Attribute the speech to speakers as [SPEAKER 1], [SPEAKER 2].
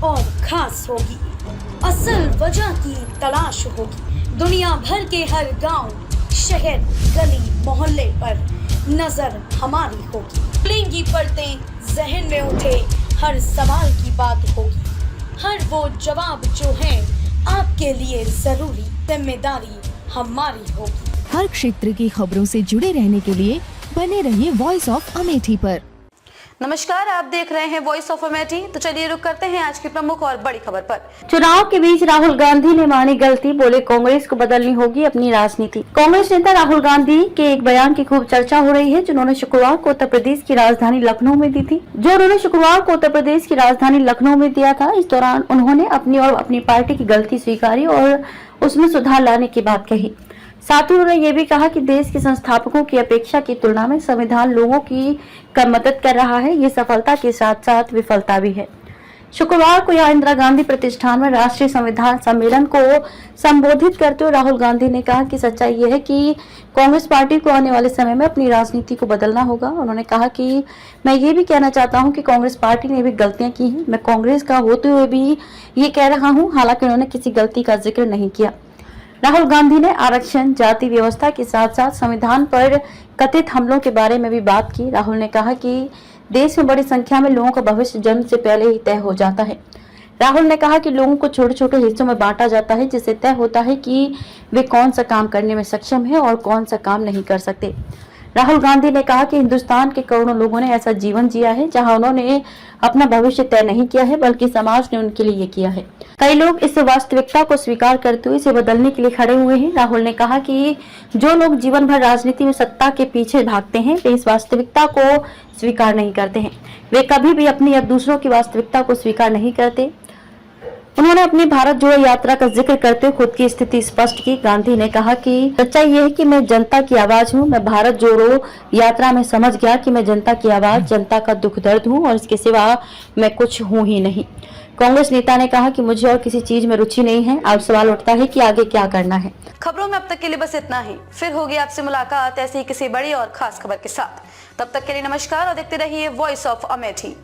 [SPEAKER 1] और खास होगी। असल वजह की तलाश होगी। दुनिया भर के हर गांव, शहर, गली मोहल्ले पर नजर हमारी होगी। खुलेंगी परतें, जहन में उठे हर सवाल की बात होगी। हर वो जवाब जो है आपके लिए जरूरी, जिम्मेदारी हमारी होगी।
[SPEAKER 2] हर क्षेत्र की खबरों से जुड़े रहने के लिए बने रहिए वॉइस ऑफ अमेठी पर।
[SPEAKER 3] नमस्कार, आप देख रहे हैं वॉइस ऑफ अमेठी। तो चलिए रुक करते हैं आज की प्रमुख और बड़ी खबर पर।
[SPEAKER 4] चुनाव के बीच राहुल गांधी ने मानी गलती, बोले कांग्रेस को बदलनी होगी अपनी राजनीति। कांग्रेस नेता राहुल गांधी के एक बयान की खूब चर्चा हो रही है, जिन्होंने शुक्रवार को उत्तर प्रदेश की राजधानी लखनऊ में दी थी। इस दौरान उन्होंने अपनी और अपनी पार्टी की गलती स्वीकारी और उसमें सुधार लाने की बात कही। साथ ही उन्होंने ये भी कहा कि देश के संस्थापकों की अपेक्षा की तुलना में संविधान लोगों की कम मदद कर रहा है। ये सफलता के साथ साथ विफलता भी है। शुक्रवार को यहाँ इंदिरा गांधी प्रतिष्ठान में राष्ट्रीय संविधान सम्मेलन को संबोधित करते हुए राहुल गांधी ने कहा कि सच्चाई ये है कि कांग्रेस पार्टी को आने वाले समय में अपनी राजनीति को बदलना होगा। उन्होंने कहा कि मैं ये भी कहना चाहता हूँ कि कांग्रेस पार्टी ने भी गलतियां की हैं। मैं कांग्रेस का होते हुए भी ये कह रहा हूँ, हालांकि उन्होंने किसी गलती का जिक्र नहीं किया। राहुल गांधी ने आरक्षण, जाति व्यवस्था के साथ साथ संविधान पर कथित हमलों के बारे में भी बात की। राहुल ने कहा कि देश में बड़ी संख्या में लोगों का भविष्य जन्म से पहले ही तय हो जाता है। राहुल ने कहा कि लोगों को छोटे छोटे हिस्सों में बांटा जाता है, जिससे तय होता है कि वे कौन सा काम करने में सक्षम है और कौन सा काम नहीं कर सकते। राहुल गांधी ने कहा कि हिंदुस्तान के करोड़ों लोगों ने ऐसा जीवन जिया है जहां उन्होंने अपना भविष्य तय नहीं किया है, बल्कि समाज ने उनके लिए ये किया है। कई लोग इस वास्तविकता को स्वीकार करते हुए इसे बदलने के लिए खड़े हुए हैं। राहुल ने कहा कि जो लोग जीवन भर राजनीति में सत्ता के पीछे भागते हैं, वे इस वास्तविकता को स्वीकार नहीं करते हैं। वे कभी भी अपनी या दूसरों की वास्तविकता को स्वीकार नहीं करते। उन्होंने अपनी भारत जोड़ो यात्रा का जिक्र करते हुए खुद की स्थिति स्पष्ट की। गांधी ने कहा कि सच्चाई ये है कि मैं जनता की आवाज हूँ। मैं भारत जोड़ो यात्रा में समझ गया कि मैं जनता की आवाज, जनता का दुख दर्द हूँ और इसके सिवा मैं कुछ हूँ ही नहीं। कांग्रेस नेता ने कहा कि मुझे और किसी चीज में रुचि नहीं है। अब सवाल उठता है कि आगे क्या करना है।
[SPEAKER 3] खबरों में अब तक के लिए बस इतना ही। फिर होगी आपसे मुलाकात ऐसी ही किसी बड़ी और खास खबर के साथ। तब तक के लिए नमस्कार और देखते रहिए वॉइस ऑफ अमेठी।